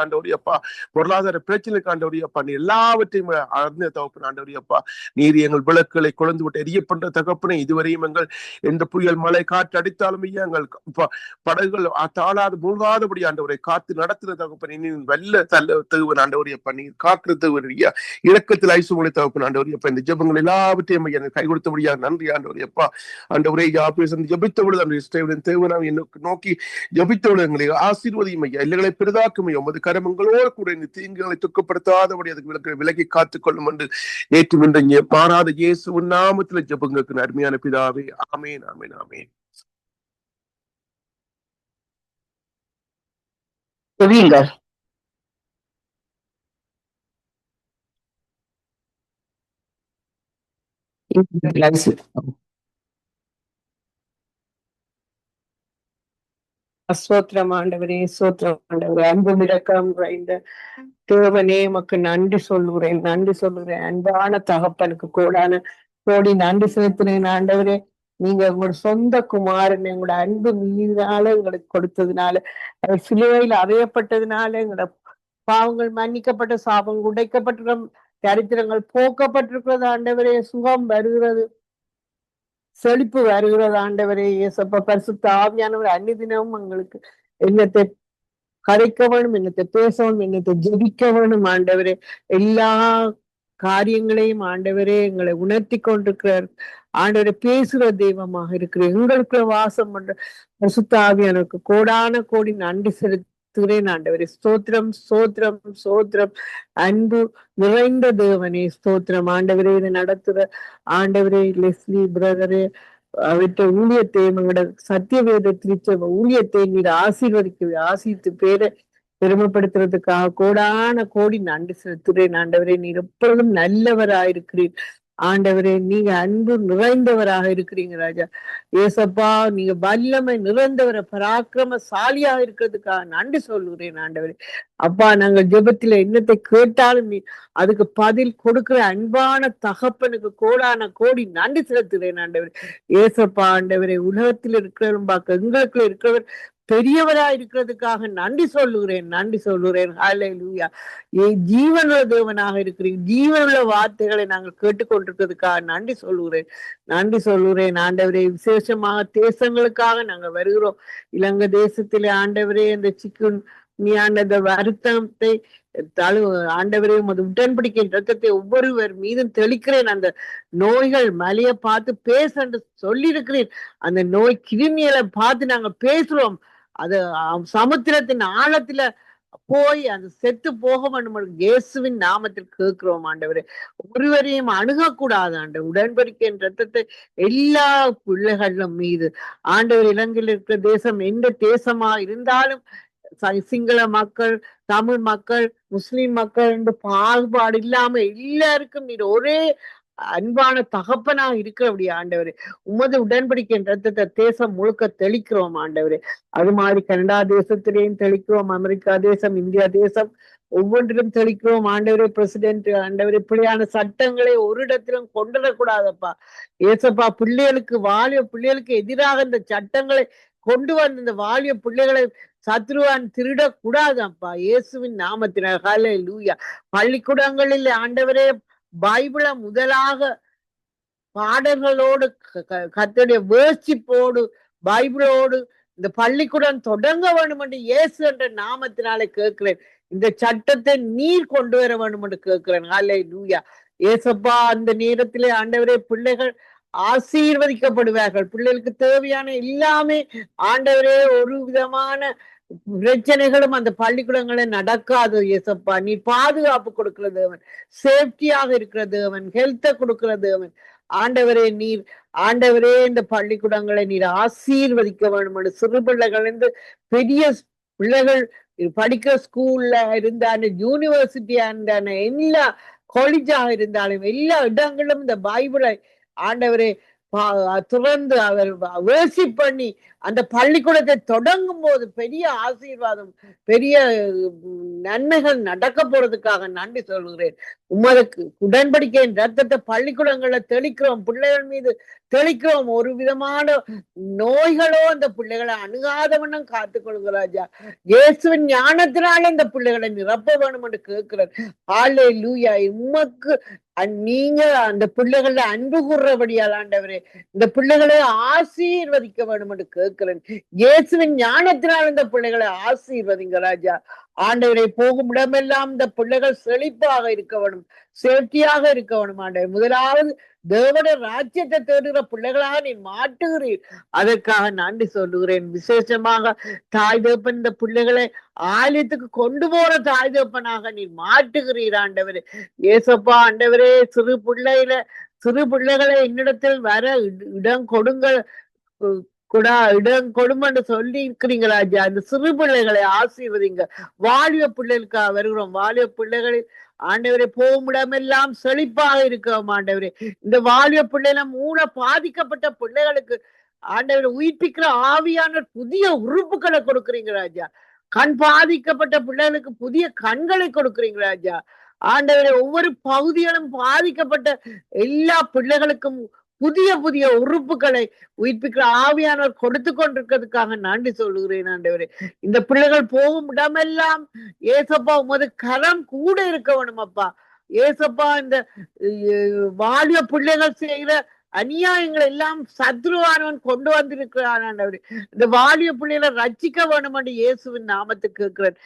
ஆண்டவரையப்பா, பொருளாதார பிரச்சனைக்கு ஆண்டவரையப்பா, நீ எல்லாவற்றையும் அறிந்த தகப்பன் ஆண்டவரையப்பா, நீர் எங்கள் விளக்குகளை கொழுந்து விட்டு எரியப்பட்ட தகப்பனை இதுவரையும் எங்கள் எந்த புயல் மழை காற்று அடித்தாலும் எங்கள் படகுகள் தாளாது மூழ்காதபடி ஆண்டவரை காத்து நடத்துற தகப்பன் நீ வெள்ள தள்ள தகுவன் ஆண்டவரையப்பா, நீ காக்குற தகுவரியா இலக்கத்தில் ஐசுமொழி தகப்பன் ஆண்டவரையப்பா, இந்த ஜெபங்கள் எல்லாவற்றையும் எனக்கு கை கொடுத்தபடியா நன்றி ஆண்டவரையப்பா. ஆண்டவரே ஜபித்தவள் அந்த இஸ்ரவேலின் தேவனாக நோக்கி ஜபித்தவள் எங்களை ஆசீர்வதியும் ஐயா, இல்லைகளை பெரிதாக்கும் உமது கரமங்களோடு கூட இந்த தீங்குகளை துக்கப்படுத்தாதபடி அதுக்கு விலகி காத்துக் கொள்ளும் என்று நேற்று இன்று மாறாத இயேசுவின் நாமத்தில் ஜெபங்களுக்கு அருமையான பிதாவே, ஆமேன் ஆமேன் ஆமேன். ஸ்தோத்திரம் ஆண்டவரே, ஸ்தோத்திரம் ஆண்டவரே, அன்பும் இரக்கம் நிறைந்த தேவனே உமக்கு நன்றி சொல்லுகிறேன், நன்றி சொல்லுகிறேன். அன்பான தகப்பனுக்கு கோடி நன்றி செலுத்தினேன் ஆண்டவரே. நீங்க உங்களோட சொந்த குமாரன் எங்களோட அன்பு மீதால எங்களுக்கு கொடுத்ததுனால, சிலுவையில் அறையப்பட்டதுனால எங்களோட பாவங்கள் மன்னிக்கப்பட்ட, சாபங்கள் உடைக்கப்பட்டிருக்கிற, தரித்திரங்கள் போக்கப்பட்டிருக்கிறது ஆண்டவரே. சுகம் வருகிறது, செழிப்பு வருகிறது ஆண்டவரே. இயேசப்பா, பரிசுத்த ஆவியானவர் அன்னிதினமும் எங்களுக்கு என்னத்தை கரைக்க வேணும், என்னத்தை பேச வேணும், என்னத்தை ஜெபிக்க வேணும் ஆண்டவரே. எல்லா காரியங்களையும் ஆண்டவரே எங்களை உணர்த்தி கொண்டிருக்கிறார் ஆண்டவரை. பேசுகிற தெய்வமாக இருக்கிற எங்களுக்கு வாசம் பண்ற பரிசுத்த ஆவியானவருக்கு கோடான கோடி நன்றி செலுத்துகிறேன் ஆண்டவரே. ஸ்தோத்திரம் ஸ்தோத்திரம் ஸ்தோத்திரம். அன்பு நிறைந்த தேவனே ஸ்தோத்திரம் ஆண்டவரே. இதை நடத்துற ஆண்டவரே லெஸ்லி பிரதரே, அவற்றை ஊழியத்தை எங்களோட சத்தியவேத திருச்சபை ஊழியத்தை நீர் ஆசித்து பேரை பெருமைப்படுத்துறதுக்காக கோடான கோடி நன்றி செலுத்துகிறேன் ஆண்டவரே. நீர் எப்பொழுதும் நல்லவராயிருக்கிறீர் ஆண்டவரே. நீங்க அன்பு நிறைந்தவராக இருக்கிறீங்க ராஜா. ஏசப்பா, நீங்க வல்லமை நிறைந்தவரை பராக்கிரமசாலியாக இருக்கிறதுக்காக நன்றி சொல்லுகிறேன் ஆண்டவரே. அப்பா, நாங்கள் ஜெபத்துல என்னத்தை கேட்டாலும் நீ அதுக்கு பதில் கொடுக்கிற அன்பான தகப்பனுக்கு கோடான கோடி நன்றி செலுத்துகிறேன் ஆண்டவரே. ஏசப்பா ஆண்டவரே, உலகத்தில் இருக்கிறவரும் பார்க்க எங்களுக்குள்ள இருக்கிறவர் பெரியவரா இருக்கிறதுக்காக நன்றி சொல்லுகிறேன். ஹல்லேலூயா. ஜீவனுள்ள தேவனாக இருக்கிறீங்க, ஜீவனுள்ள வார்த்தைகளை நாங்கள் கேட்டுக்கொண்டிருக்கிறதுக்காக நன்றி சொல்லுகிறேன் ஆண்டவரே. விசேஷமாக தேசங்களுக்காக நாங்கள் வருகிறோம். இலங்கை தேசத்திலே ஆண்டவரே, இந்த சிக்குன் நீண்ட வருத்தத்தை ஆண்டவரே, உடன்படிக்கை ரத்தத்தை ஒவ்வொருவர் மீதும் தெளிக்கிறேன். அந்த நோய்கள் மலையை பார்த்து பேச சொல்லியிருக்கிறேன். அந்த நோய் கிருமிகளை பார்த்து நாங்க பேசுறோம். அது சமுத்திரத்தின் ஆழத்துல போய் அந்த செத்து போக வேண்டும் இயேசுவின் நாமத்தில் கேட்கிறோம் ஆண்டவரே. ஒருவரையும் அணுகக்கூடாது ஆண்டவர். உடன்படிக்கை ரத்தத்தை எல்லா பிள்ளைகளும் மீது ஆண்டவர், இலங்கையில் இருக்கிற தேசம் எந்த தேசமா இருந்தாலும் சிங்கள மக்கள், தமிழ் மக்கள், முஸ்லிம் மக்கள் என்று பாகுபாடு இல்லாம எல்லாருக்கும் நீர் ஒரே அன்பான தகப்பனா இருக்கிறபடி ஆண்டவரே. உமது உடன்படிக்கை ரத்தத்தை தேசம் முழுக்க தெளிக்கிறோம் ஆண்டவரே. அது மாதிரி கனடா தேசத்திலேயும் தெளிக்கிறோம், அமெரிக்கா தேசம், இந்தியா தேசம் ஒவ்வொன்றிலும் தெளிக்கிறோம் ஆண்டவரே. பிரசிடென்ட் ஆண்டவரே, இப்படியான சட்டங்களை ஒரு இடத்திலும் கொண்டுடக்கூடாதப்பா ஏசப்பா. பிள்ளைகளுக்கு எதிராக இந்த சட்டங்களை கொண்டு வந்த இந்த வாலிய பிள்ளைகளை சத்ருவான் திருடக்கூடாதப்பா இயேசுவின் நாமத்தினர். ஹல்லேலூயா. பள்ளிக்கூடங்களில் ஆண்டவரே, பைபிளை முதலாக பாடல்களோடு கர்த்தருடைய வேர்ஷிப்போடு பைபிளோடு இந்த பள்ளிக்கூடம் தொடங்க வேண்டும் என்று இயேசு என்ற நாமத்தினாலே கேட்கிறேன். இந்த சட்டத்தை நீர் கொண்டு வர வேண்டும் என்று கேட்கிறேன். ஹல்லேலூயா. ஏசப்பா, அந்த நேரத்திலே ஆண்டவரே, பிள்ளைகள் ஆசீர்வதிக்கப்படுவார்கள். பிள்ளைகளுக்கு தேவையான எல்லாமே ஆண்டவரே, ஒரு விதமான பிரச்சனைகளும் அந்த பள்ளிக்கூடங்களை நடக்காது ஏசப்பா. நீ பாதுகாப்பு கொடுக்கிற தேவன், சேஃப்டியாக இருக்கிற தேவன், ஹெல்த்தை கொடுக்கிற தேவன் ஆண்டவரே. நீர் ஆண்டவரே, இந்த பள்ளிக்கூடங்களை நீர் ஆசீர்வதிக்க வேண்டும். சிறு பிள்ளைகள் இருந்து பெரிய பிள்ளைகள் படிக்கிற ஸ்கூல்ல இருந்தாலும், யூனிவர்சிட்டியா இருந்தாலும், எல்லா காலேஜாக இருந்தாலும், எல்லா இடங்களிலும் இந்த பைபிளை ஆண்டவரே துறந்து அவர் வேர்ஷிப் பண்ணி அந்த பள்ளிக்கூடத்தை தொடங்கும் போது பெரிய ஆசீர்வாதம், பெரிய நன்மைகள் நடக்க போறதுக்காக நன்றி சொல்கிறேன். உமக்கு உடன்படிக்கையின் ரத்தத்தை பள்ளிக்கூடங்கள்ல தெளிக்கிறோம். பிள்ளைகள் மீது தெளிக்கிறோம். ஒரு விதமான நோய்களோ அந்த பிள்ளைகளை அணுகாதவண்ணம் காத்துக்கொள்ளுங்க ராஜா. இயேசுவின் ஞானத்தினால இந்த பிள்ளைகளை நிரப்ப வேணும் என்று கேட்கிறேன். ஹல்லேலூயா. உமக்கு நீங்க அந்த பிள்ளைகள அன்பு கூறுறபடியால் ஆண்டவரே, இந்த பிள்ளைகளை ஆசீர்வதிக்க வேண்டும் என்று கேட்கிறேன். இயேசுவின் ஞானத்தினால் இந்த பிள்ளைகளை ஆசீர்வதிங்க ராஜா. ஆண்டவரை போகும் இடமெல்லாம் இந்த பிள்ளைகள் செழிப்பாக இருக்க வேணும், சேஃப்டியாக இருக்க வேணும் ஆண்டவர். முதலாவது தேவனுடைய ராஜ்யத்தை தேடுகிற பிள்ளைகளாக நீ மாட்டுகிறீர். அதற்காக நன்றி சொல்லுகிறேன். விசேஷமாக தாய் தகப்பன் இந்த பிள்ளைகளை ஆலயத்துக்கு கொண்டு போற தாய் தகப்பனாக நீ மாட்டுகிறீர் ஆண்டவரே. ஏசப்பா ஆண்டவரே, சிறு பிள்ளைகளை என்னிடத்தில் வர இடம் கொடுங்கள், இடம் கொடுமென்று சொல்லி இருக்கிறீங்க ராஜா. இந்த சிறு பிள்ளைகளை ஆசீர்வதிங்க. வாலிப பிள்ளைகளுக்காக வருகிறோம். வாலிப பிள்ளைகளில் ஆண்டவரை போகும் இடமெல்லாம் செழிப்பாக இருக்கோம் ஆண்டவரே. இந்த வாலிப பிள்ளைல மூல பாதிக்கப்பட்ட பிள்ளைகளுக்கு ஆண்டவரை உயிர்ப்பிக்கிற ஆவியான புதிய உறுப்புகளை கொடுக்குறீங்க ராஜா. கண் பாதிக்கப்பட்ட பிள்ளைகளுக்கு புதிய கண்களை கொடுக்குறீங்க ராஜா. ஆண்டவரை ஒவ்வொரு பகுதிகளும் பாதிக்கப்பட்ட எல்லா பிள்ளைகளுக்கும் புதிய புதிய உறுப்புகளை உயிர்ப்பிக்கிற ஆவியானவர் கொடுத்து கொண்டிருக்கிறதுக்காக நன்றி சொல்லுகிறேன் ஆண்டவரே. இந்த பிள்ளைகள் போகும் இடமெல்லாம் ஏசப்பா உமது கரம் கூட இருக்க வேணும் அப்பா. ஏசப்பா இந்த வாலிய பிள்ளைகள் செய்கிற அநியாயங்கள் எல்லாம் சத்ருவானவன் கொண்டு வந்திருக்கிறான் ஆண்டவரே. இந்த வாலிய பிள்ளைகளை ரட்சிக்க வேணும் என்று இயேசுவின் நாமத்துக்கு கேட்கிறேன்.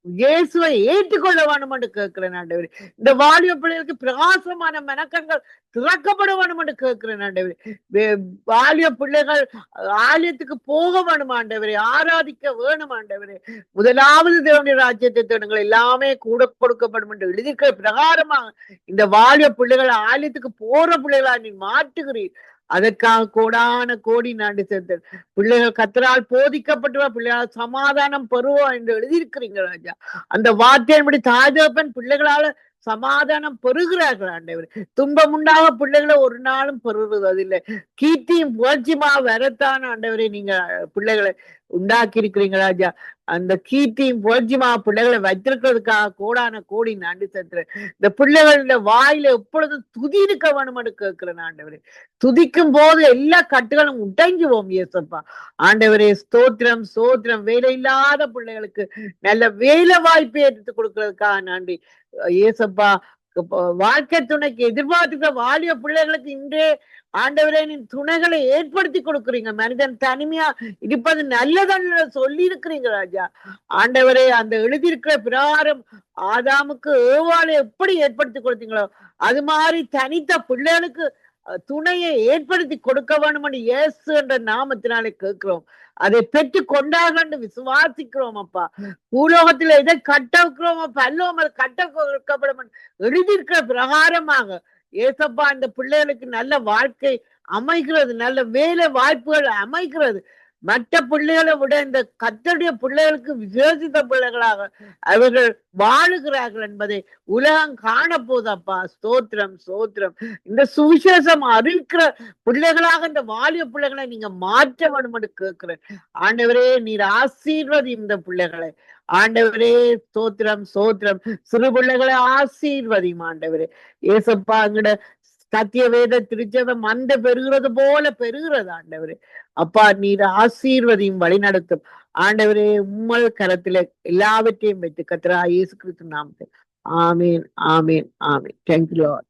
இயேசுவை ஏற்றுக்கொள்ள வேணும் என்று கேட்கிறேன் ஆண்டவரே. இந்த வாலிப பிள்ளைகளுக்கு பிரகாசமான மனக்கண்கள் திறக்கப்பட வேணும் என்று கேட்கிறேன் ஆண்டவரே. வாலிப பிள்ளைகள் ஆலயத்துக்கு போக வேணும் ஆண்டவரே, ஆராதிக்க வேணும் ஆண்டவரே. முதலாவது தேவனுடைய ராஜ்யத்தை தேடுங்கள், எல்லாமே கூட கொடுக்கப்படும் என்று எழுதியிருக்கிற பிரகாரமாக இந்த வாலிப பிள்ளைகள் ஆலயத்துக்கு போற பிள்ளைகளா நீ மாற்றுகிறீர். அதற்காக கோடான கோடி நாடு சேர்த்தேன். பிள்ளைகள் கத்தரால் போதிக்கப்பட்டுவா, பிள்ளைகளால் சமாதானம் பெறுவோம் என்று எழுதியிருக்கிறீங்க ராஜா. அந்த வார்த்தையின்படி தாய் தகப்பன் பிள்ளைகளால சமாதானம் பெறுகிறார்கள் ஆண்டவர். துன்பம் உண்டாக பிள்ளைகளை ஒரு நாளும் பெறுவது இல்லை. கீர்த்தியும் புகழ்ச்சியுமா வரத்தான் ஆண்டவரை நீங்க பிள்ளைகளை உண்டாக்கி இருக்கிறீங்க ராஜா. அந்த கீர்த்தியும் புகழ்ச்சியுமா பிள்ளைகளை வைத்திருக்கிறதுக்காக கோடான கோடி நன்றி செலுத்துறேன். இந்த பிள்ளைகள வாயில எப்பொழுதும் துதி இருக்க வேணும் என்று கேட்கிறேன் ஆண்டவரே. துதிக்கும் போது எல்லா கட்டுகளும் உடைஞ்சுவோம் ஏசப்பா. ஆண்டவரே ஸ்தோத்திரம் ஸ்தோத்திரம். வேலை இல்லாத பிள்ளைகளுக்கு நல்ல வேலை வாய்ப்பை எடுத்து கொடுக்கறதுக்காக நன்றி ஏசப்பா. வாழ்க்கை துணைக்கு எதிர்பார்த்துக்கிற வாலிய பிள்ளைகளுக்கு இன்றே ஆண்டவரே நீ துணைகளை ஏற்படுத்தி கொடுக்குறீங்க. மனிதன் தனிமையா இருப்பது நல்லதல்ல சொல்லி இருக்கிறீங்க ராஜா. ஆண்டவரே அந்த எழுதியிருக்கிற பிரகாரம் ஆதாமுக்கு ஏவாளை எப்படி ஏற்படுத்தி கொடுத்தீங்களோ அது மாதிரி தனித்த பிள்ளைகளுக்கு துணையை ஏற்படுத்தி கொடுக்க வேண்டும் என்று இயேசு என்ற நாமத்தினாலே கேட்கிறோம். அதை பெற்று கொண்டார்கள் விசுவாசிக்கிறோம் அப்பா. பூலோகத்துல எதை கட்ட வைக்கிறோமோ பல்லோம் அது கட்ட வைக்கப்படும் எழுதியிருக்கிற பிரகாரமாக ஏசப்பா இந்த பிள்ளைகளுக்கு நல்ல வாழ்க்கை அமைகிறது, நல்ல வேலை வாய்ப்புகள் அமைகிறது. மற்ற பிள்ளைகளை விட இந்த கர்த்தருடைய பிள்ளைகளுக்கு விசேஷித்த பிள்ளைகளாக அவர்கள் வாழுகிறார்கள் என்பதை உலகம் காணப்போதப்பா. ஸ்தோத்திரம் ஸ்தோத்திரம். இந்த சுவிசேஷம் அறிவிக்கிற பிள்ளைகளாக இந்த வாலிய பிள்ளைகளை நீங்க மாற்ற வேண்டும் என்று கேட்கிறேன் ஆண்டவரே. நீர் ஆசீர்வதி இந்த பிள்ளைகளை ஆண்டவரே. ஸ்தோத்திரம் ஸ்தோத்திரம். சிறு பிள்ளைகளை ஆசீர்வதியும் ஆண்டவரே. ஏசப்பா அங்கட சத்திய வேத திருச்சதம் அந்த பெறுகிறது போல பெறுகிறது ஆண்டவரே. அப்பா நீர் ஆசீர்வதியும் வழி நடத்தும் ஆண்டவரே. உம்மல் கரத்துல எல்லாவற்றையும் வைத்து கர்த்தரா இயேசு கிறிஸ்து நாமத்தில் ஆமீன் ஆமீன் ஆமீன். Thank you Lord.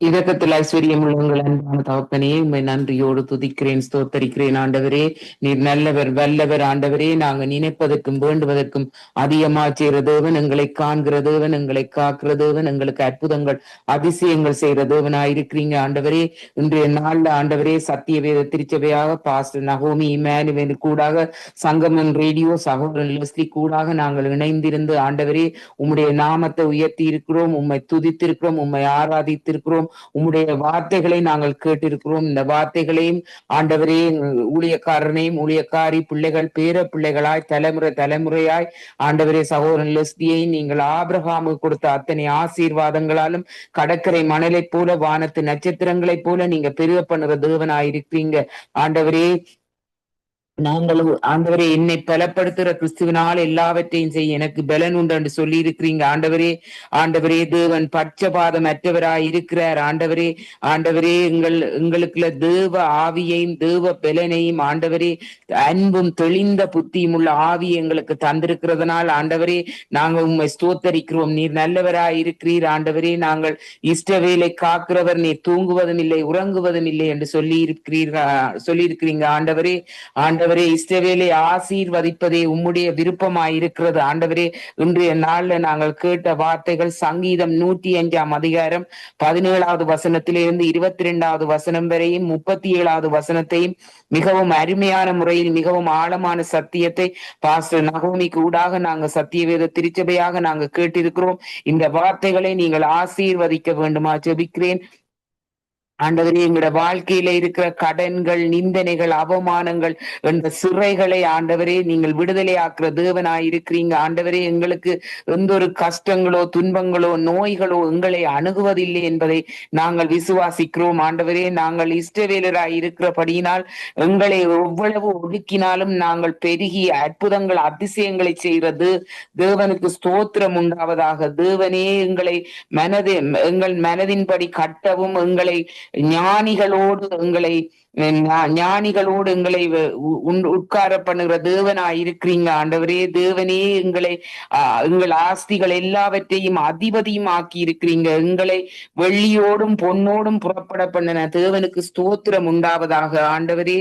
இரக்கத்தில் ஐஸ்வர்யம் உள்ளவங்கள் அன்பான தகப்பனே, உண்மை நன்றியோடு துதிக்கிறேன் ஸ்தோத்தரிக்கிறேன் ஆண்டவரே. நீர் நல்லவர் வல்லவர் ஆண்டவரே. நாங்க நினைப்பதற்கும் வேண்டுவதற்கும் அதிகமா செய்கிற தேவன், எங்களை காண்கிற தேவன், எங்களை காக்கிற தேவன், எங்களுக்கு அற்புதங்கள் அதிசயங்கள் செய்கிற தேவனாய் இருக்கிறீங்க ஆண்டவரே. இன்றைய நாள்ல ஆண்டவரே சத்திய வேத திருச்சபையாக பாஸ்டர் நகோமி இமானுவேல் கூடாக சங்கமம் ரேடியோ சகோதரன் லெஸ்லி கூடாக நாங்கள் இணைந்திருந்து ஆண்டவரே உம்முடைய நாமத்தை உயர்த்தி இருக்கிறோம், உம்மை துதித்திருக்கிறோம், உம்மை ஆராதித்திருக்கிறோம், உம்முடைய வார்த்தைகளை நாங்கள் கேட்டிருக்கிறோம். இந்த வார்த்தைகளையும் ஆண்டவரே ஊழியக்காரனையும் ஊழியக்காரி பிள்ளைகள் பேர பிள்ளைகளாய் தலைமுறையாய் ஆண்டவரே சகோதரன் லெஸ்லியை நீங்கள் ஆபிரகாமுக்கு கொடுத்த அத்தனை ஆசீர்வாதங்களாலும் கடற்கரை மணலை போல வானத்து நட்சத்திரங்களை போல நீங்க பெருக பண்ணுற தேவனாயிருக்கீங்க ஆண்டவரே. நாங்கள் ஆண்டவரே என்னை பலப்படுத்துற கிறிஸ்துவனால் எல்லாவற்றையும் செய்ய எனக்கு பலன் உண்டு என்று சொல்லி இருக்கிறீங்க ஆண்டவரே. ஆண்டவரே தேவன் பட்சபாதம் அற்றவராய் இருக்கிறார் ஆண்டவரே. ஆண்டவரே எங்களுக்குள்ள தேவ ஆவியையும் தேவ பலனையும் ஆண்டவரே அன்பும் தெளிந்த புத்தியும் உள்ள ஆவி எங்களுக்கு தந்திருக்கிறதுனால் ஆண்டவரே நாங்கள் உண்மை ஸ்தோத்தரிக்கிறோம். நீர் நல்லவராய் இருக்கிறீர் ஆண்டவரே. நாங்கள் இஷ்டவேலை காக்கிறவர், நீர் தூங்குவதும் இல்லை உறங்குவதும் இல்லை என்று சொல்லியிருக்கிறீங்க ஆண்டவரே. ஆண்டவரே இஸ்ரவேலை ஆசீர்வதிப்பதே உம்முடைய விருப்பமாய் இருக்கிறது ஆண்டவரே. இன்றைய நாள்ல நாங்கள் கேட்ட வார்த்தைகள் சங்கீதம் 105 அதிகாரம் 17வது வசனத்திலிருந்து 22வது வசனம் வரையும் 37வது வசனத்தையும் மிகவும் அருமையான முறையில் மிகவும் ஆழமான சத்தியத்தை பாஸ்டர் நகோமிக்கு ஊடாக நாங்கள் சத்தியவேத திருச்சபையாக நாங்கள் கேட்டிருக்கிறோம். இந்த வார்த்தைகளை நீங்கள் ஆசீர்வதிக்க வேண்டுமா ஜெபிக்கிறேன் ஆண்டவரே. எங்களோட வாழ்க்கையில இருக்கிற கடன்கள், நிந்தனைகள், அவமானங்கள் என்ற சிறைகளை ஆண்டவரே நீங்கள் விடுதலை ஆக்குற தேவனாய் இருக்கிறீங்க ஆண்டவரே. எங்களுக்கு எந்த ஒரு கஷ்டங்களோ துன்பங்களோ நோய்களோ எங்களை அணுகுவதில்லை என்பதை நாங்கள் விசுவாசிக்கிறோம் ஆண்டவரே. நாங்கள் இஷ்டவேலராய் இருக்கிறபடியினால் எங்களை எவ்வளவு ஒடுக்கினாலும் நாங்கள் பெருகி அற்புதங்கள் அதிசயங்களை செய்கிறது தேவனுக்கு ஸ்தோத்திரம் உண்டாவதாக. தேவனே எங்கள் மனதின்படி கட்டவும் எங்களை ஞானிகளோடு எங்களை உட்கார பண்ணுகிற தேவனாய் இருக்கிறீங்க ஆண்டவரே. தேவனே எங்கள் ஆஸ்திகள் எல்லாவற்றையும் அதிபதியும் ஆக்கி இருக்கிறீங்க. எங்களை வெள்ளியோடும் பொன்னோடும் புறப்பட பண்ணின தேவனுக்கு ஸ்தோத்திரம் உண்டாவதாக ஆண்டவரே.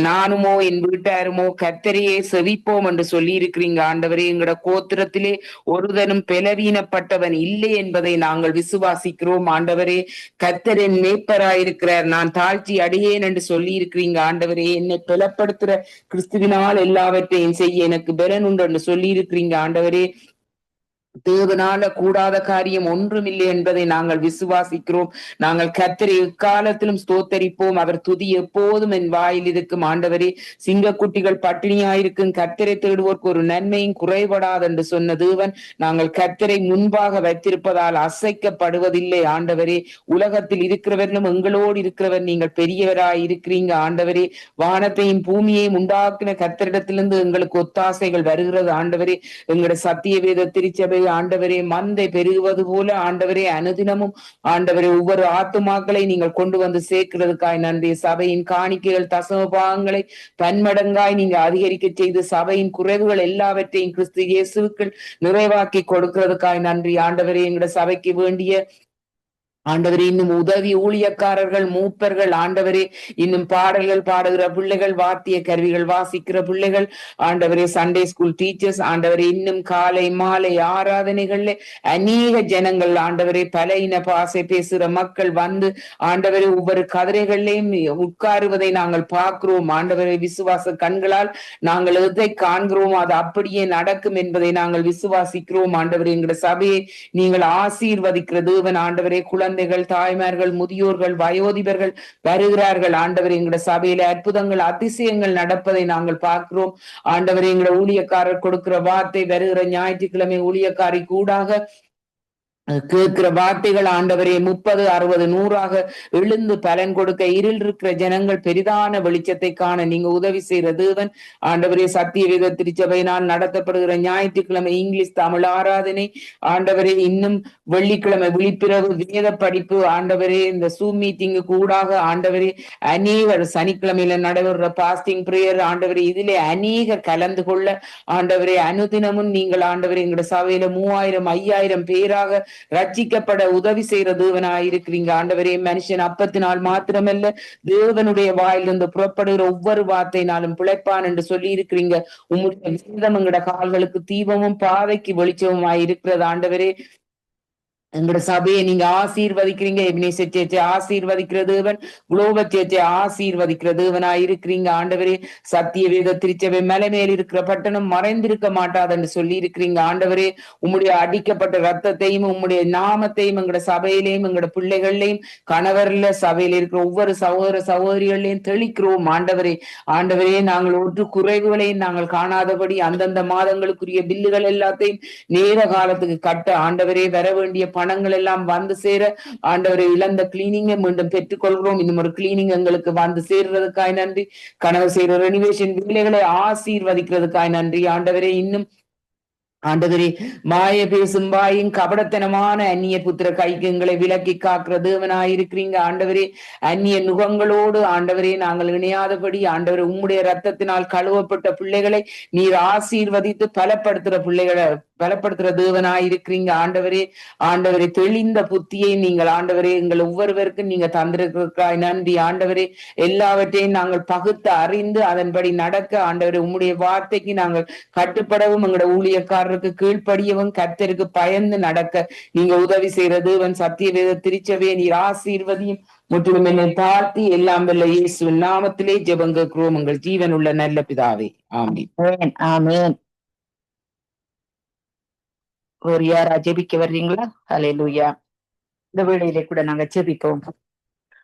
நானுமோ என் வீட்டாருமோ கர்த்தரையே செவிப்போம் என்று சொல்லி இருக்கிறீங்க ஆண்டவரே. எங்களோட கோத்திரத்திலே ஒருதனும் பலவீனப்பட்டவன் இல்லை என்பதை நாங்கள் விசுவாசிக்கிறோம் ஆண்டவரே. கர்த்தரின் மேய்ப்பராயிருக்கிறார், நான் தாழ்ச்சி அடையேன் என்று சொல்லி இருக்கிறீங்க ஆண்டவரே. என்னை பலப்படுத்துற கிறிஸ்துவினால் எல்லாவற்றையும் செய்ய எனக்கு பலன் உண்டு என்று சொல்லி இருக்கிறீங்க ஆண்டவரே. தேவனால கூடாத காரியம் ஒன்றுமில்லை என்பதை நாங்கள் விசுவாசிக்கிறோம். நாங்கள் கர்த்தரை எக்காலத்திலும் ஸ்தோத்தரிப்போம். அவர் துதி எப்போதும் என் வாயில் இருக்கும் ஆண்டவரே. சிங்கக்குட்டிகள் பட்டினியாயிருக்கும் கர்த்தரை தேடுவோருக்கு ஒரு நன்மையும் குறைபடாது என்று சொன்ன தேவன் நாங்கள் கர்த்தரை முன்பாக வைத்திருப்பதால் அசைக்கப்படுவதில்லை ஆண்டவரே. உலகத்தில் இருக்கிறவர்களும் எங்களோடு இருக்கிறவர் நீங்கள் பெரியவராய் இருக்கிறீங்க ஆண்டவரே. வானத்தையும் பூமியையும் உண்டாக்கின கர்த்தரிடத்திலிருந்து எங்களுக்கு ஒத்தாசைகள் வருகிறது ஆண்டவரே. எங்களோட சத்தியவேத திருச்சபை ஆண்டவரே மந்தை பெருகுவது போல ஆண்டவரே அனுதினமும் ஆண்டவரே ஒவ்வொரு ஆத்துமாக்களை நீங்கள் கொண்டு வந்து சேர்க்கிறதுக்காய் நன்றி. சபையின் காணிக்கைகள் தசம பாகங்களை பன்மடங்காய் நீங்க அதிகரிக்க செய்து சபையின் குறைவுகள் எல்லாவற்றையும் கிறிஸ்து இயேசுவுக்குள் நிறைவாக்கி கொடுக்கிறதுக்காய் நன்றி ஆண்டவரே. எங்களோட சபைக்கு வேண்டிய ஆண்டவரே இன்னும் உதவி ஊழியக்காரர்கள் மூப்பர்கள் ஆண்டவரே, இன்னும் பாடல்கள் பாடுகிற பிள்ளைகள், வாத்திய கருவிகள் வாசிக்கிற பிள்ளைகள் ஆண்டவரே, சண்டே ஸ்கூல் டீச்சர்ஸ் ஆண்டவரே, இன்னும் காலை மாலை ஆராதனைகள்ல அநேக ஜனங்கள் ஆண்டவரே, பல இன பாசை பேசுகிற மக்கள் வந்து ஆண்டவரே ஒவ்வொரு கதிரைகள்லையும் உட்காருவதை நாங்கள் பார்க்கிறோம் ஆண்டவரே. விசுவாச கண்களால் நாங்கள் எதை காண்கிறோம் அது அப்படியே நடக்கும் என்பதை நாங்கள் விசுவாசிக்கிறோம் ஆண்டவரே. எங்களோட சபையை நீங்கள் ஆசீர்வதிக்கிற தேவன் ஆண்டவரே. குழந்தைகள், தாய்மார்கள், முதியோர்கள், வயோதிபர்கள் வருகிறார்கள் ஆண்டவரே. எங்களோட சபையில அற்புதங்கள் அதிசயங்கள் நடப்பதை நாங்கள் பார்க்கிறோம் ஆண்டவரே. எங்களோட ஊழியக்காரர் கொடுக்கிற வார்த்தை வருகிற ஞாயிற்றுக்கிழமை ஊழியக்காரி கூடாக கேட்கிற வார்த்தைகள் ஆண்டவரே 30, 60, 100 எழுந்து பலன் கொடுக்க இருள் இருக்கிற ஜனங்கள் பெரிதான வெளிச்சத்தை காண நீங்க உதவி செய்யற தேவன் ஆண்டவரே. சத்தியவேத திருச்சபையினால் நடத்தப்படுகிற ஞாயிற்றுக்கிழமை இங்கிலீஷ் தமிழ் ஆராதனை ஆண்டவரே, இன்னும் வெள்ளிக்கிழமை விழிப்பிரவு வேத படிப்பு ஆண்டவரே, இந்த சூம் மீட்டிங்கு கூடாக ஆண்டவரே அநேகர் சனிக்கிழமையில நடைபெறுற பாஸ்டிங் பிரேயர் ஆண்டவரே, இதிலே அநேகர் கலந்து கொள்ள ஆண்டவரே அனுதினமும் நீங்கள் ஆண்டவரே எங்களோட சபையில 3000, 5000 பேராக ரட்சிக்கப்பட உதவி செய்யற தேவனாயிருக்கிறீங்க ஆண்டவரே. மனுஷன் அப்பத்தினால் மாத்திரமல்ல தேவனுடைய வாயிலிருந்து புறப்படுகிற ஒவ்வொரு வார்த்தையினாலும் பிழைப்பான் என்று சொல்லி இருக்கிறீங்க. உம்முடைய வேதம் எங்கட கால்களுக்கு தீபமும் பாதைக்கு வெளிச்சமுமாய் இருக்கிறது ஆண்டவரே. எங்களோட சபையை நீங்க ஆசீர்வதிக்கிறீங்க. எபினேசர் சேர்ச்சை ஆசீர்வதிக்கிற தேவன், குளோபல் சேர்ச்சை ஆசீர்வதிக்கிற தேவனாய் இருக்கிறீங்க ஆண்டவரே. சத்தியவேத திருச்சபை மலை மேல் இருக்கிற பட்டணம் மறைந்திருக்க மாட்டாதுன்னு சொல்லி இருக்கிறீங்க ஆண்டவரே. உம்முடைய அடிக்கப்பட்ட ரத்தத்தையும் உம்முடைய நாமத்தையும் எங்களோட சபையிலையும் எங்களோட பிள்ளைகள்லையும் கணவர்ல சபையில இருக்கிற ஒவ்வொரு சகோதர சகோதரிகளையும் தெளிக்கிறோம் ஆண்டவரே. ஆண்டவரே நாங்கள் ஒன்று குறைவுகளையும் நாங்கள் காணாதபடி அந்தந்த மாதங்களுக்குரிய பில்லுகள் எல்லாத்தையும் நேர காலத்துக்கு கட்ட ஆண்டவரே, வர வேண்டிய பணங்கள் எல்லாம் வந்து சேர ஆண்டவரை இழந்த கிளீனிங்கை மீண்டும் பெற்றுக்கொள்கிறோம். இன்னும் ஒரு கிளீனிங் எங்களுக்கு வந்து சேர்றதுக்காய் நன்றி. கனவு செய்யற ரெனிவேஷன் வேலைகளை ஆசீர்வதிக்கிறதுக்காய் நன்றி ஆண்டவரே. இன்னும் ஆண்டவரே, மாய பேசும் வாயும் கபடத்தனமான அந்நிய புத்திர கைக்கு எங்களை விலக்கி காக்கிற தேவனாயிருக்கிறீங்க ஆண்டவரே. அந்நிய நுகங்களோடு ஆண்டவரே நாங்கள் இணையாதபடி ஆண்டவரே உம்முடைய ரத்தத்தினால் கழுவப்பட்ட பிள்ளைகளை நீர் ஆசீர்வதித்து பலப்படுத்துற தேவனாயிருக்கிறீங்க ஆண்டவரே. ஆண்டவரே, தெளிந்த புத்தியை நீங்கள் ஆண்டவரே எங்கள் ஒவ்வொருவருக்கும் நீங்க தந்திருக்கிறாய் நன்றி ஆண்டவரே. எல்லாவற்றையும் நாங்கள் பகுத்து அறிந்து அதன்படி நடக்க ஆண்டவரே உம்முடைய வார்த்தைக்கு நாங்கள் கட்டுப்படவும் எங்களோட ஊழியக்காரருக்கு கீழ்ப்படியவும் கர்த்தருக்கு பயந்து நடக்க நீங்க உதவி செய்யற தேவன். சத்திய வேத திருச்சபையை நீர் ஆசீர்வதியும் முற்றிலும் என்னை தாழ்த்தி எல்லாம் வல்ல இயேசுவின் நாமத்திலே ஜெபம் கேட்கிறோம் உங்கள் ஜீவன் உள்ள நல்ல பிதாவே. ஆமென். ஆமென். ஒரு யாரா ஜெபிக்க வர்றீங்களா? ஹல்லேலூயா. இந்த வேளையிலே கூட நாங்க ஜெபிப்போம்.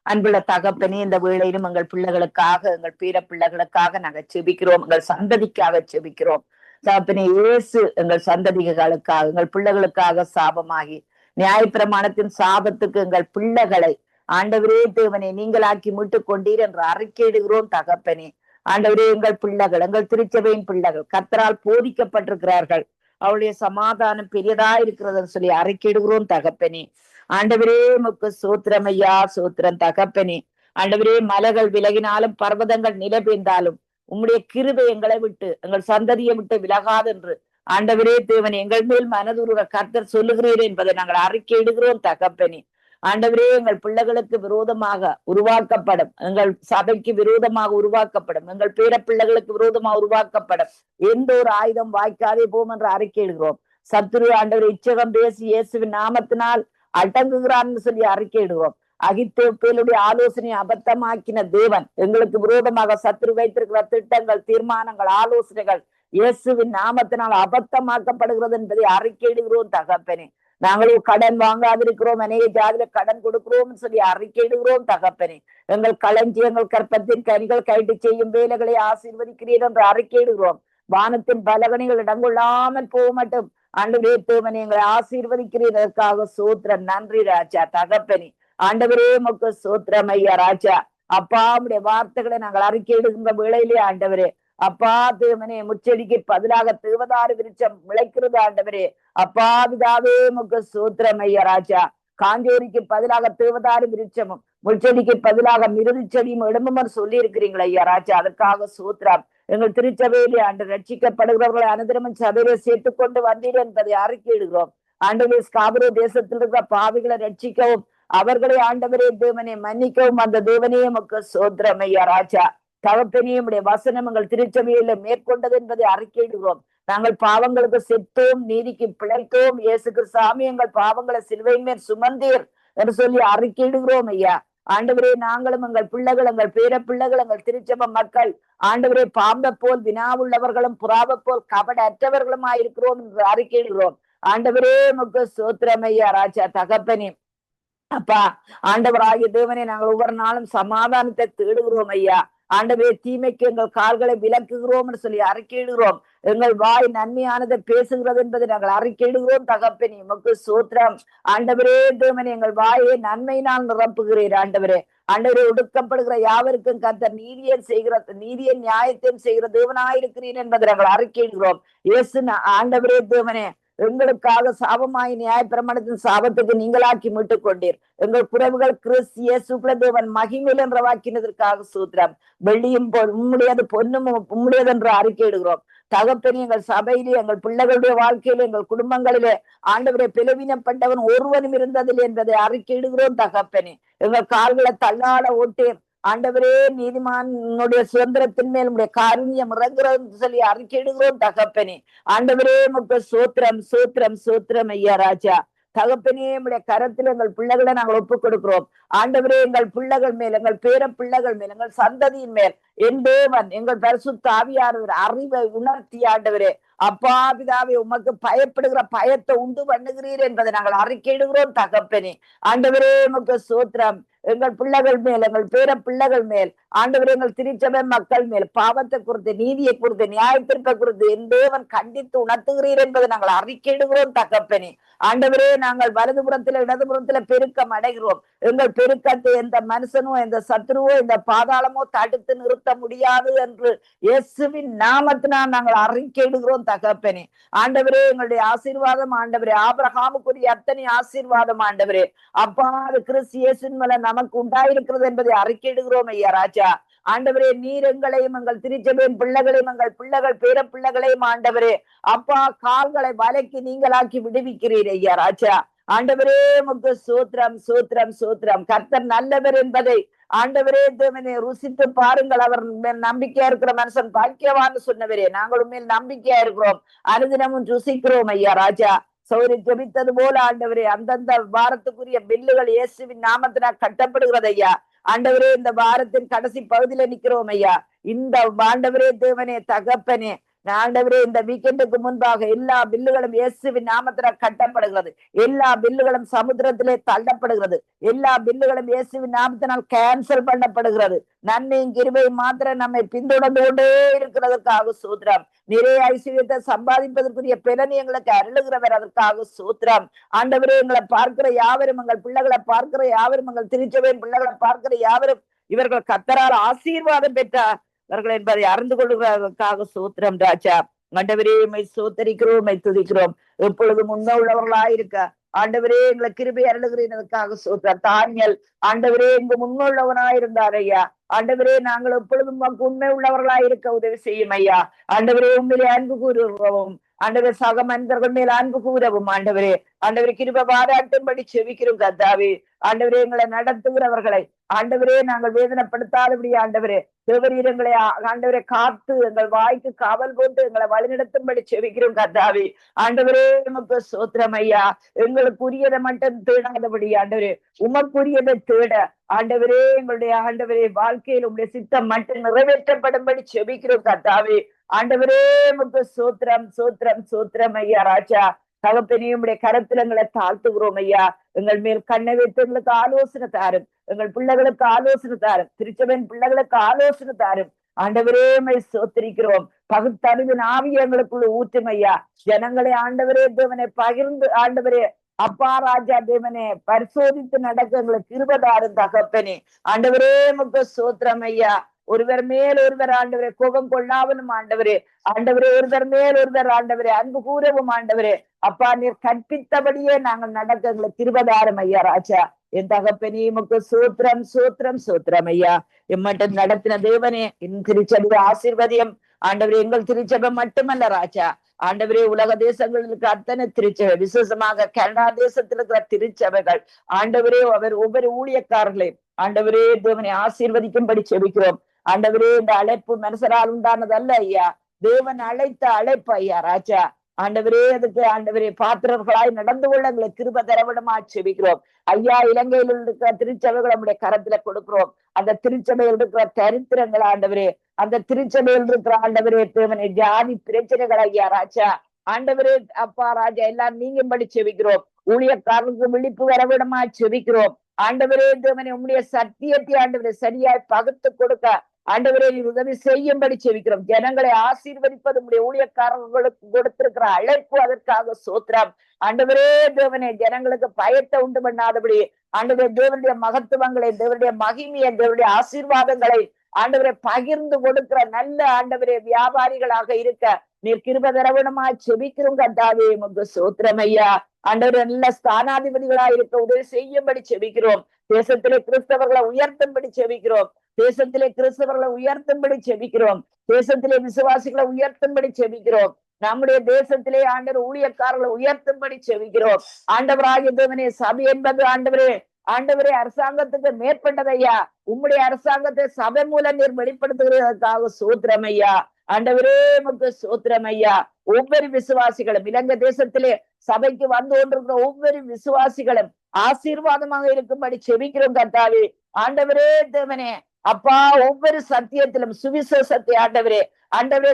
அன்புள்ள தகப்பனே, இந்த வேளையிலும் எங்கள் பிள்ளைகளுக்காக, எங்கள் பேர பிள்ளைகளுக்காக நாங்க ஜெபிக்கிறோம். எங்கள் சந்ததிக்காக ஜெபிக்கிறோம். தகப்பனே, இயேசு எங்கள் சந்ததிகளுக்காக, எங்கள் பிள்ளைகளுக்காக சாபமாகி நியாயப்பிரமாணத்தின் சாபத்துக்கு எங்கள் பிள்ளைகளை ஆண்டவரே தேவனே நீங்களாக்கி மீட்டுக் கொண்டீர் என்று அறிக்கையிடுகிறோம் தகப்பனே. ஆண்டவரே, எங்கள் பிள்ளைகள், எங்கள் திருச்சபையின் பிள்ளைகள் கர்த்தரால் போதிக்கப்பட்டிருக்கிறார்கள். அவளுடைய சமாதானம் பெரியதா இருக்கிறதுன்னு சொல்லி அறிக்கையிடுகிறோம் தகப்பனே. ஆண்டவரே உமக்கு சோத்திரம் ஐயா, சோத்திரம் தகப்பனே. ஆண்டவரே, மலைகள் விலகினாலும் பர்வதங்கள் நிலை பெய்ந்தாலும் உம்முடைய கிருபை எங்களை விட்டு எங்கள் சந்ததியை விட்டு விலகாதென்று ஆண்டவரே தேவன் எங்கள் மேல் மனதுருக கர்த்தர் சொல்லுகிறீர் என்பதை நாங்கள் அறிக்கையிடுகிறோம் தகப்பனே. ஆண்டவரே, எங்கள் பிள்ளைகளுக்கு விரோதமாக உருவாக்கப்படும், எங்கள் சபைக்கு விரோதமாக உருவாக்கப்படும், எங்கள் பேர பிள்ளைகளுக்கு விரோதமாக உருவாக்கப்படும் எந்த ஒரு ஆயுதம் வாய்க்காதே போம் என்று அறிக்கையிடுகிறோம். சத்துரு ஆண்டவர் இச்சகம் பேசி இயேசுவின் நாமத்தினால் அடங்குகிறான்னு சொல்லி அறிக்கையிடுகிறோம். அகித்தோப்பேலுடைய ஆலோசனை அபத்தமாக்கின தேவன் எங்களுக்கு விரோதமாக சத்துரு வைத்திருக்கிற திட்டங்கள், தீர்மானங்கள், ஆலோசனைகள் இயேசுவின் நாமத்தினால் அபத்தமாக்கப்படுகிறது என்பதை அறிக்கையிடுகிறோம் தகப்பனே. நாங்களும் கடன் வாங்காதிருக்கிறோம், அநேக ஜாதியில கடன் கொடுக்கிறோம் சொல்லி அறிக்கையிடுகிறோம் தகப்பனே. எங்கள் களஞ்சியங்கள் கற்பத்தின் கனிகள் கைட்டு செய்யும் வேலைகளை ஆசீர்வதிக்கிறீர் என்று அறிக்கையிடுகிறோம். வானத்தின் பலகணிகள் இடங்கொள்ளாமல் போக மட்டும் ஆண்டவரே தேவனே எங்களை ஆசீர்வதிக்கிறீர். அதற்காக சோத்திரம். நன்றி ராஜா தகப்பனே. ஆண்டவரே உமக்கு சோத்திரம் ஐயா ராஜா. அப்பா உடைய வார்த்தைகளை நாங்கள் அறிக்கையிடுகின்ற வேளையிலே ஆண்டவரே அப்பா தேவனே முச்செடிக்கு பதிலாக தேவதாரு விருட்சம் முளைக்கிறது ஆண்டவரே. அப்பா பிதாவே உமக்கு சோத்திரம் ஐயா ராஜா. காஞ்சோரிக்கு பதிலாக தேவதாரு விருட்சமும் முச்செடிக்கு பதிலாக மிருதி செடியும் இடமும் சொல்லி இருக்கிறீங்களா ஐயா ராஜா. அதற்காக சோத்திரம். எங்கள் திருச்சபையிலே ஆண்டு ரட்சிக்கப்படுகிறவர்களை அனுதினமும் சபையிலே சேர்த்துக் கொண்டு வந்தீர் என்பதை அறிக்கையிடுகிறோம். ஆண்டவரே, ஸ்காபரோ தேசத்தில் இருக்கிற பாவிகளை ரட்சிக்கவும் அவர்களை ஆண்டவரே தேவனை மன்னிக்கவும் அந்த தேவனே உமக்கு சோத்திரம் ஐயா ராஜா. தகப்பனே, உம்முடைய வசனம் எங்கள் திருச்சபையில மேற்கொண்டது என்பதை அறிக்கையிடுகிறோம். நாங்கள் பாவங்களுக்கு செத்தோம், நீதிக்கு பிழைத்தோம். இயேசு கிறிஸ்து எங்கள் பாவங்களை சிலுவையின் மேல் சுமந்தீர் என்று சொல்லி அறிக்கையிடுகிறோம் ஐயா. ஆண்டவரே, நாங்களும் எங்கள் பிள்ளைகள், எங்கள் பேர பிள்ளைகள், எங்கள் திருச்சபை மக்கள் ஆண்டவரே பாம்பை போல் வினாவுள்ளவர்களும் புறாவை போல் கபட அற்றவர்களுமாயிருக்கிறோம் என்று அறிக்கையிடுகிறோம். ஆண்டவரே உமக்கு சோத்திரம் ஐயா ராஜா தகப்பனே. அப்பா ஆண்டவராகிய தேவனே, நாங்கள் ஒவ்வொரு நாளும் சமாதானத்தை தேடுகிறோம் ஐயா. ஆண்டவரே, தீமைக்கு எங்கள் கால்களை விலக்குகிறோம் என்று சொல்லி அறிக்கையிடுகிறோம். எங்கள் வாய் நன்மையானதை பேசுகிறது என்பதை நாங்கள் அறிக்கையிடுகிறோம் தகப்பனே. உமக்கு சோத்திரம். ஆண்டவரே தேவனே, எங்கள் வாயை நன்மையினால் நிரப்புகிறீர் ஆண்டவரே. ஆண்டவரே, ஒடுக்கப்படுகிற யாவருக்கும் கர்த்தர் நீதியை நியாயத்தையும் செய்கிற தேவனாயிருக்கிறீர் என்பதை நாங்கள் அறிக்கையிடுகிறோம். இயேசு ஆண்டவரே தேவனே எங்களுக்காக சாபமாய் நியாயப்பிரமாணத்தின் சாபத்துக்கு நீங்களாக்கி மீட்டுக் கொண்டீர். எங்கள் குறைவுகள் கிறிஸ்து இயேசுக்குள்ள தேவன் மகிமையில் என்ற வாக்கினதற்காக சூத்திரம். வெள்ளியும் உம்முடையது பொன்னும் உம்முடையது என்று அறிக்கையிடுகிறோம் தகப்பனே. எங்கள் சபையிலே, எங்கள் பிள்ளைகளுடைய வாழ்க்கையிலே, எங்கள் குடும்பங்களிலே ஆண்டவரை பிளவினப்பட்டவன் ஒருவனும் இருந்ததில்லை என்பதை அறிக்கையிடுகிறோம் தகப்பனே. எங்கள் கால்களை தள்ளாட ஓட்டேன் ஆண்டவரே. நீதிமானுடைய சுதந்திரத்தின் மேல் உடைய காருண்யம் இறங்குறது சொல்லி அறிக்கையிடுகிறோம் தகப்பனே. ஆண்டவரே உமக்கு சோத்திரம், சோத்திரம், சோத்திரம் ஐயா ராஜா. தகப்பனே, உடைய கரத்தில் எங்கள் பிள்ளைகளை நாங்கள் ஒப்புக் கொடுக்கிறோம். ஆண்டவரே, எங்கள் பிள்ளைகள் மேல், எங்கள் பேர பிள்ளைகள் மேல், எங்கள் சந்ததியின் மேல் என் தேவன் எங்கள் பரிசுத்த ஆவியானவர் அறிவை உணர்த்தி ஆண்டவரே அப்பா பிதாவே உமக்கு பயப்படுகிற பயத்தை உண்டு பண்ணுகிறீர் என்பதை நாங்கள் அறிக்கையிடுகிறோம் தகப்பனே. ஆண்டவரே உமக்கு சோத்திரம். எங்கள் பிள்ளைகள் மேல், எங்கள் பேர பிள்ளைகள் மேல், ஆண்டவரே எங்கள் திருச்சபை மக்கள் மேல் பாவத்தை குறித்து, நீதியை குறித்து, நியாயத்திற்பை குறித்து என் தேவன் கண்டித்து உணர்த்துகிறீர் என்பதை நாங்கள் அறிக்கையிடுகிறோம் தகப்பனே. ஆண்டவரே, நாங்கள் வலதுபுறத்துல இடதுபுறத்துல பெருக்கம் அடைகிறோம். எங்கள் பெருக்கத்தை எந்த மனுஷனோ, எந்த சத்துருவோ, இந்த பாதாளமோ தடுத்து நிறுத்த முடியாது என்று இயேசுவின் நாமத்தினால் நாங்கள் அறிக்கையிடுகிறோம் தகப்பனே. ஆண்டவரே, எங்களுடைய ஆசீர்வாதம் ஆண்டவரே, ஆபிரகாமுக்குரிய அத்தனை ஆசீர்வாதம் ஆண்டவரே அப்பா, அது கிறிஸ்து இயேசுவின் மேல நமக்கு உண்டாயிருக்கிறது என்பதை அறிக்கையிடுகிறோம் ஐயா ராஜா. ஆண்டவரே, நீர் எங்களையும் எங்கள் திருச்சபையின் பிள்ளைகளையும் எங்கள் பிள்ளைகள் பேர பிள்ளைகளையும் ஆண்டவரே அப்பா கால்களை வலைக்கு நீங்களாக்கி விடுவிக்கிறீர் ஐயா ராஜா. ஆண்டவரே, உமக்கு சூத்திரம் சூத்திரம் சூத்திரம். கர்த்தர் நல்லவர் என்பதை ஆண்டவரே தேவனே ருசித்து பாருங்கள். அவர் மேல் நம்பிக்கையா இருக்கிற மனுஷன் பாக்கியவான்னு சொன்னவரே, நாங்கள் உண்மையில் நம்பிக்கையா இருக்கிறோம், அனுதினமும் ருசிக்கிறோம் ஐயா ராஜா. சௌரி ஜெபித்தது போல ஆண்டவரே அந்தந்த வாரத்துக்குரிய பில்லுகள் இயேசுவின் நாமத்தினால் கட்டப்படுகிறது ஐயா. ஆண்டவரே, இந்த வாரத்தின் கடைசி பகுதியில நிக்கிறோம் ஐயா. இந்த ஆண்டவரே தேவனே தகப்பனே, ஆண்டவரே, இந்த வீக்கெண்டுக்கு முன்பாக எல்லா பில்லுகளும் இயேசுவின் நாமத்தினால் கட்டப்படுகிறது. எல்லா பில்லுகளும் சமுத்திரத்திலே தள்ளப்படுகிறது. எல்லா பில்லுகளும் இயேசுவின் நாமத்தினால் கேன்சல் பண்ணப்படுகிறது. நன்மையும் கிருபையும் மாத்திரம் நம்மை பின்தொடர்ந்து கொண்டே இருக்கிறதற்காக சூத்திரம். நிறைய ஐஸ்வர்யத்தை சம்பாதிப்பதற்குரிய பலனை எங்களுக்கு அருளுகிறவர், அதற்காக சூத்திரம். ஆண்டவரே, எங்களை பார்க்கிற யாவரும், எங்கள் பிள்ளைகளை பார்க்கிற யாவரும், எங்கள் திருச்சபையின் பிள்ளைகளை பார்க்கிற யாவரும் இவர்கள் கர்த்தரால் ஆசீர்வாதம் பெற்றார்கள் என்பதை அறிந்து கொள்வதற்காக சூத்திரம் ராஜா. ஆண்டவரே, உம்மை சோத்தரிக்கிறோம், உம்மை துதிக்கிறோம். எப்பொழுதும் உண்மை உள்ளவர்களாயிருக்க ஆண்டவரே எங்களை கிருபை அருளுகிறதற்காக சூத்திரம். தானியல் ஆண்டவரே இங்கு முன்னுள்ளவனாயிருந்தார் ஐயா. ஆண்டவரே, நாங்கள் எப்பொழுதும் உண்மை உள்ளவர்களாயிருக்க உதவி செய்யும் ஐயா. ஆண்டவரே, உண்மையிலே அன்பு கூறுவோம் ஆண்டவரே, சக மனிதர்கள் மேல் அன்பு கூறவும் ஆண்டவரே. ஆண்டவரே, கிருபை பாராட்டும்படி செவிக்கிறோம் கர்த்தாவே. ஆண்டவரே, எங்களை நடத்துகிறவர்களை ஆண்டவரே நாங்கள் வேதனைப்படுத்தாதபடி ஆண்டவரே தேவரீரங்களை ஆண்டவரை காத்து எங்கள் வாய்க்கு காவல் போட்டு எங்களை வழிநடத்தும்படி செவிக்கிறோம் கர்த்தாவே. ஆண்டவரே, உமக்கு சோத்திரம் ஐயா. எங்களுக்கு உரியதை மட்டும் தேடாதபடி ஆண்டவரே உமக்குரியதை தேட ஆண்டவரே எங்களுடைய ஆண்டவரே வாழ்க்கையில் உங்களுடைய சித்தம் மட்டும் நிறைவேற்றப்படும்படி செபிக்கிறோம் கர்த்தாவே. ஆண்டவரே, உமக்கு சோத்திரம் சோத்திரம் சோத்திரம் ஐயா ராஜா. தகப்பனே, உம்முடைய கரத்துல எங்களை தாழ்த்துகிறோம் ஐயா. எங்கள் மேல் கண்ணை வைத்து எங்களுக்கு ஆலோசனை தாரும். எங்கள் பிள்ளைகளுக்கு ஆலோசனை தாரும். திருச்சபையின் பிள்ளைகளுக்கு ஆலோசனை தாரும். ஆண்டவரே, உம்மை சோத்திரிக்கிறோம். பகுத்தறிவின் ஆவியை எங்களுக்குள்ள ஊற்றும் ஐயா. ஜனங்களை ஆண்டவரே தேவனை பகிர்ந்து ஆண்டவரே அப்பா ராஜா தேவனே பரிசோதித்து நடக்க எங்களுக்கு கிருபைதாரும் தகப்பனே. ஆண்டவரே, உமக்கு சோத்திரம் ஐயா. ஒருவர் மேல் ஒருவர் ஆண்டவரே கோபம் கொள்ளாமலும் ஆண்டவரே ஆண்டவரே ஒருவர் மேல் ஒருவர் ஆண்டவரே அன்பு கூறவும் ஆண்டவரே அப்பா நீர் கற்பித்தபடியே நாங்கள் நடக்க எங்களுக்கு கிருபைதாரும் ஐயா ராஜா. என் தகப்பனே, உமக்கு சூத்திரம் சூத்திரம் சூத்திரம் ஐயா. எம்மட்டும் நடத்தின தேவனே, என் திருச்சபை ஆசீர்வதியம் ஆண்டவரே. எங்கள் திருச்சபை மட்டுமல்ல ராஜா ஆண்டவரே, உலக தேசங்களுக்கு அத்தனை திருச்சபை, விசேஷமாக கனடா தேசத்தில் இருக்கிற திருச்சபைகள் ஆண்டவரே அவர் ஒவ்வொரு ஊழியக்காரர்களையும் ஆண்டவரே தேவனை ஆசீர்வதிக்கும்படி செபிக்கிறோம். ஆண்டவரே, இந்த அழைப்பு மனுஷரால் உண்டானதல்ல ஐயா, தேவன் அழைத்த அழைப்பு ஐயா ராஜா. ஆண்டவரே, அதுக்கு ஆண்டவரே பாத்திரர்களாய் நடந்து கொள்ள எங்களை கிருபை தரவிடமா செபிக்கிறோம் ஐயா. இலங்கையில் இருக்கிற திருச்சபைகள் நம்முடைய கரத்துல கொடுக்கிறோம். அந்த திருச்சபையில் இருக்கிற தரித்திரங்கள் ஆண்டவரே, அந்த திருச்சபையில் இருக்கிற ஆண்டவரே தேவனை ஜாதி பிரச்சனைகள் ஐயா ராஜா ஆண்டவரே அப்பா ராஜா எல்லாம் நீங்கும்படி செபிக்கிறோம். ஊழியக்காரர்களுக்கு விழிப்பு வரவிடமா செபிக்கிறோம். ஆண்டவரே தேவனை உம்முடைய சத்தியத்தை ஆண்டவரை சரியாய் பகுத்து கொடுக்க ஆண்டவரே நீர் உதவி செய்யும்படி செபிக்கிறோம். ஜனங்களை ஆசீர்வதிப்பது உடைய ஊழியக்காரர்களுக்கு கொடுத்திருக்கிற அழைப்பு, அதற்காக சோத்திரம். ஆண்டவரே தேவனே, ஜனங்களுக்கு பயத்தை உண்டு பண்ணாதபடி ஆண்டவரே தேவனுடைய மகத்துவங்களை, தேவனுடைய மகிமையை, தேவனுடைய ஆசீர்வாதங்களை ஆண்டவரை பகிர்ந்து கொடுக்கிற நல்ல ஆண்டவரே வியாபாரிகளாக இருக்க நீர் கிருபை தரவிடமாய் செபிக்கிறோம் கர்த்தாவே. உமக்கு சோத்திரம் ஐயா. ஆண்டவரே, நல்ல ஸ்தானாதிபதிகளா இருக்க உதவி செய்யும்படி செபிக்கிறோம். தேசத்திலே கிறிஸ்தவர்களை உயர்த்தும்படி செபிக்கிறோம். தேசத்திலே கிறிஸ்தவர்களை உயர்த்தும்படி செபிக்கிறோம். தேசத்திலே விசுவாசிகளை உயர்த்தும்படி செபிக்கிறோம். நம்முடைய தேசத்திலே ஆண்டவர் ஊழியக்காரர்களை உயர்த்தும்படி செபிக்கிறோம். ஆண்டவராகிய தேவனே, சபை என்பது ஆண்டவரே ஆண்டவரே அரசாங்கத்துக்கு மேற்பட்டதையா. உம்முடைய அரசாங்கத்தை சபை மூலம் நீர் வெளிப்படுத்துகிறதற்காக சோத்திரம் ஐயா. ஆண்டவரே, உமக்கு சோத்திரம் ஐயா. ஒவ்வொரு விசுவாசிகளும் இலங்கை தேசத்திலே சபைக்கு வந்து கொண்டிருக்கிற ஒவ்வொரு விசுவாசிகளும் ஆசீர்வாதமாக இருக்கும்படி செபிக்கிறோம் கர்த்தாவே. ஆண்டவரே தேவனே அப்பா, ஒவ்வொரு சத்தியத்திலும் சுவிசேஷத்தை ஆண்டவரே ஆண்டவரே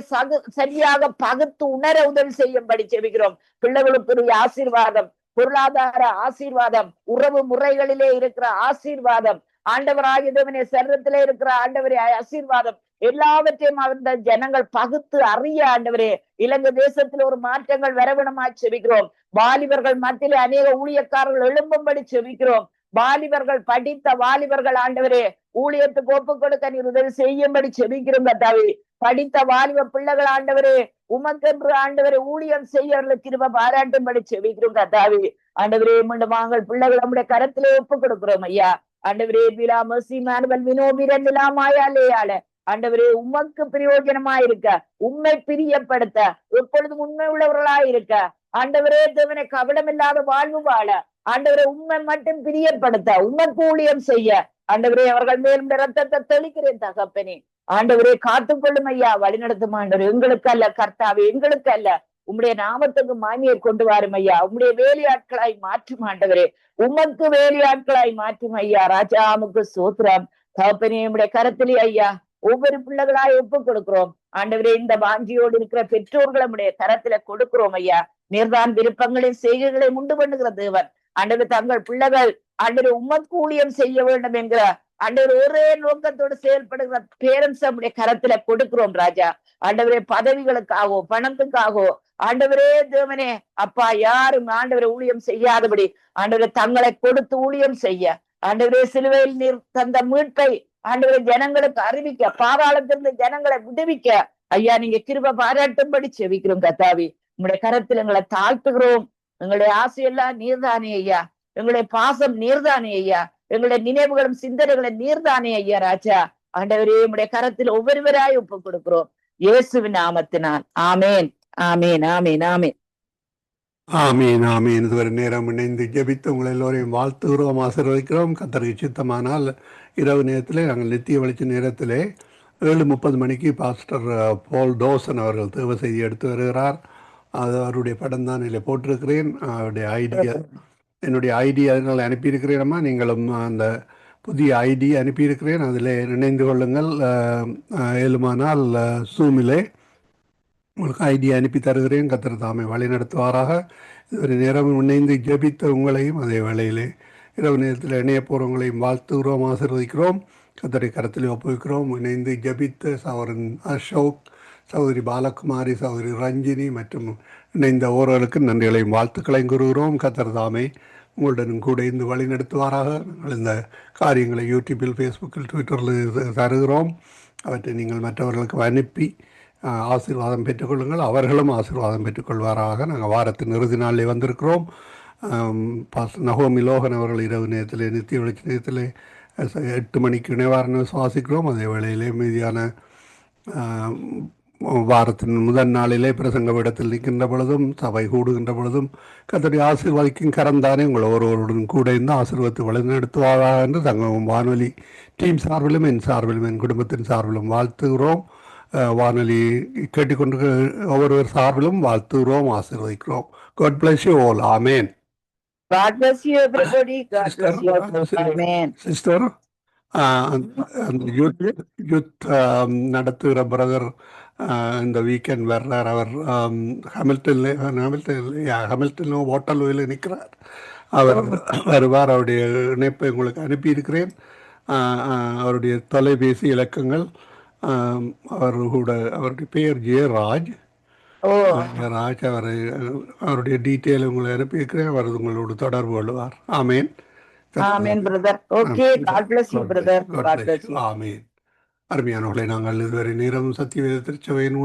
சரியாக பகுத்து உணர உதவி செய்யும்படி செபிக்கிறோம். பிள்ளைகளுக்கு ஆசீர்வாதம், பொருளாதார ஆசீர்வாதம், உறவு முறைகளிலே இருக்கிற ஆசீர்வாதம் ஆண்டவராகிய தேவனே சரீரத்திலே இருக்கிற ஆண்டவரே ஆசீர்வாதம் எல்லாவற்றையும் அந்த ஜனங்கள் பகுத்து அறிய ஆண்டவரே இலங்கை தேசத்தில் ஒரு மாற்றங்கள் வரவிடமாய் செபிக்கிறோம். வாலிபர்கள் மத்தியிலே அநேக ஊழியக்காரர்கள் எழும்பும்படி செபிக்கிறோம். வாலிபர்கள் படித்த வாலிபர்கள் ஆண்டவரே ஊழியத்துக்கு ஒப்பு கொடுக்க நீர் உதவி செய்யும்படி செபிக்கிறோம் கர்த்தாவே. படித்த வாலிப பிள்ளைகள் ஆண்டவரே உமக்கென்று ஆண்டவரே ஊழியம் செய்யவர்களுக்கு கிருபை பாராட்டும்படி செபிக்கிறோம் கர்த்தாவே. ஆண்டவரே மீண்டும் வாங்கள் பிள்ளைகள் நம்முடைய கரத்திலே ஒப்பு கொடுக்கிறோம் ஐயா. ஆண்டவரே விழா மசி மானுவல் வினோபிரன் மாயாலேயால ஆண்டவரே உமக்கு பிரயோஜனமாயிருக்க உண்மை பிரியப்படுத்த எப்பொழுதும் உண்மை உள்ளவர்களாயிருக்க ஆண்டவரே தேவனை கவனமில்லாத வாழ்வு வாழ ஆண்டவரை உண்மை மட்டும் பிரியப்படுத்த உமக்கு ஊழியம் செய்ய ஆண்டவரே அவர்கள் மேலும் ரத்தத்தை தெளிக்கிறேன் தகப்பனே. ஆண்டவரே காத்துக்கொள்ளும் ஐயா, வழிநடத்தும் ஆண்டவரே. எங்களுக்கு அல்ல கர்த்தாவே, எங்களுக்கு அல்ல, உம்முடைய நாமத்துக்கு மாமியை கொண்டு வரும் ஐயா. உம்முடைய வேலையாட்களாய் மாற்றும் ஆண்டவரே, உமக்கு வேலையாட்களாய் மாற்றும் ஐயா. ராஜாமுக்கு சோத்திரம் தகப்பனே. உம்முடைய கரத்திலே ஐயா ஒவ்வொரு பிள்ளைகளாய் ஒப்பு கொடுக்கிறோம் ஆண்டவரே. இந்த வாஞ்சியோடு இருக்கிற பெற்றோர்களை நம்முடைய கரத்துல கொடுக்கிறோம் ஐயா. நீர்தான் விருப்பங்களையும் செய்கைகளை உண்டு பண்ணுகிற தேவன் ஆண்டவர். தங்கள் பிள்ளைகள் ஆண்டவர் உமக்கு ஊழியம் செய்ய வேண்டும் என்கிற ஆண்டவர் ஒரே நோக்கத்தோடு செயல்படுகிற பேரண்ட்ஸ் நம்முடைய கரத்துல கொடுக்கிறோம் ராஜா. ஆண்டவரே பதவிகளுக்காகவோ பணத்துக்காகவோ ஆண்டவரே தேவனே அப்பா யாரும் ஆண்டவரை ஊழியம் செய்யாதபடி ஆண்டவரை தங்களை கொடுத்து ஊழியம் செய்ய ஆண்டவரே சிலுவையில் நீர் தந்த மீட்பை ஆண்டவரை ஜனங்களுக்கு அறிவிக்க பாதாளத்திலிருந்து ஜனங்களை விடுவிக்க ஐயா நீங்க கிருபை பாராட்டும்படி செபிக்கிறோம் கர்த்தாவே. உங்களுடைய கரத்தில் எங்களை தாழ்த்துகிறோம். எங்களுடைய ஆசையெல்லாம் நீர்தானே ஐயா, எங்களுடைய பாசம் நீர்தானே ஐயா, எங்களுடைய நினைவுகளும் சிந்தனைகளும் நீர்தானே ஐயா ராஜா. ஆண்டவரே உங்களுடைய கரத்தில் ஒவ்வொருவராய் ஒப்பு கொடுக்கிறோம் இயேசுவின் நாமத்தினால். ஆமேன் ஆமேன் ஆமேன் ஆமேன் ஆமீன் ஆமீன். இதுவரை நேரம் இணைந்து ஜெபித்து உங்களை எல்லோரையும் வாழ்த்துகிறோம், ஆசீர்வதிக்கிறோம். கர்த்தருக்கு சித்தமானால் இரவு நேரத்தில் நாங்கள் நித்திய வெளிச்ச நேரத்திலே 7:30 மணிக்கு பாஸ்டர் பால் டோசன் அவர்கள் தேவ செய்தி எடுத்து வருகிறார். அது அவருடைய படம் தான் இதில் போட்டிருக்கிறேன். அவருடைய என்னுடைய ஐடி அதனால் அனுப்பியிருக்கிறேனம்மா. நீங்களும் அந்த புதிய ஐடி அனுப்பியிருக்கிறேன், அதில் இணைந்து கொள்ளுங்கள். ஏழுமானால் சூமிலே உங்களுக்கு ஐடி அனுப்பி தருகிறேன். கர்த்தர் தாமே வழி நடத்துவாராக. இதுவரை நேரம் இணைந்து ஜெபித்த உங்களையும் அதே வேளையிலே இரவு நேரத்தில் இணைய போகிறவங்களையும் வாழ்த்துகிறோம், ஆசீர்வதிக்கிறோம். கர்த்தரை கரத்தில் ஒப்புவிக்கிறோம். இணைந்து ஜெபித்த சகோதரன் அசோக், சகோதரி பாலகுமாரி, சகோதரி ரஞ்சினி மற்றும் இணைந்த ஓரர்களுக்கு நன்றிகளையும் வாழ்த்துக்களையும் கூறுகிறோம். கர்த்தர் தாமே உங்களுடன் கூட இருந்து வழி நடத்துவாராக. நாங்கள் இந்த காரியங்களை யூடியூப்பில், ஃபேஸ்புக்கில், ட்விட்டரில் தருகிறோம். அவற்றை நீங்கள் மற்றவர்களுக்கு அனுப்பி ஆசீர்வாதம் பெற்றுக்கொள்ளுங்கள், அவர்களும் ஆசீர்வாதம் பெற்றுக்கொள்வாராக. நாங்கள் வாரத்தின் இறுதி நாளிலே வந்திருக்கிறோம். பாஸ்டர் நகோமி லோகன் அவர்கள் இரவு நேரத்தில் நித்திய வெளிச்ச நேரத்தில் 8 மணிக்கு இணைவாரன்னு சுவாசிக்கிறோம். அதே வேளையிலே மீதியான வாரத்தின் முதல் நாளிலே பிரசங்க இடத்தில் நிற்கின்ற பொழுதும் சபை கூடுகின்ற பொழுதும் கர்த்தருடைய ஆசீர்வாதிக்கும் கரந்தானே உங்களை ஒருவருடன் கூட இருந்து ஆசீர்வாதத்தை வழிநடத்துவாராக என்று தங்கவும் வானொலி டீம் சார்பிலும் என் சார்பிலும் என் குடும்பத்தின் சார்பிலும் வாழ்த்துகிறோம். வானொலி கேட்டுக்கொண்டு ஒவ்வொருவர் சார்பிலும் வாழ்த்துகிறோம், ஆசீர்வதிக்கிறோம். God bless you all. Amen. God bless you everybody. God bless you. Amen. Sister, youth நடத்துகிற பிரதர் இந்த வீக்கெண்ட் வர்றார். அவர் ஹாமில்டன்ல வாட்டர்லூவில் நிற்கிறார். அவர் வருவார். அவருடைய இணைப்பை உங்களுக்கு அனுப்பியிருக்கிறேன். அவருடைய தொலைபேசி இலக்கங்கள். அவர் கூட அவருடைய பெயர் ஜெயராஜ். ராஜ் அவருடைய டீட்டெயில் உங்களை அனுப்பியிருக்கிறேன். அவர் உங்களோட தொடர்பு கொள்வார். Amen. Amen brother. Okay, God bless you brother. God bless you. Amen. அருமையானவர்களை, நாங்கள் இதுவரை நேரம் சத்தியவேத திருச்சபையின்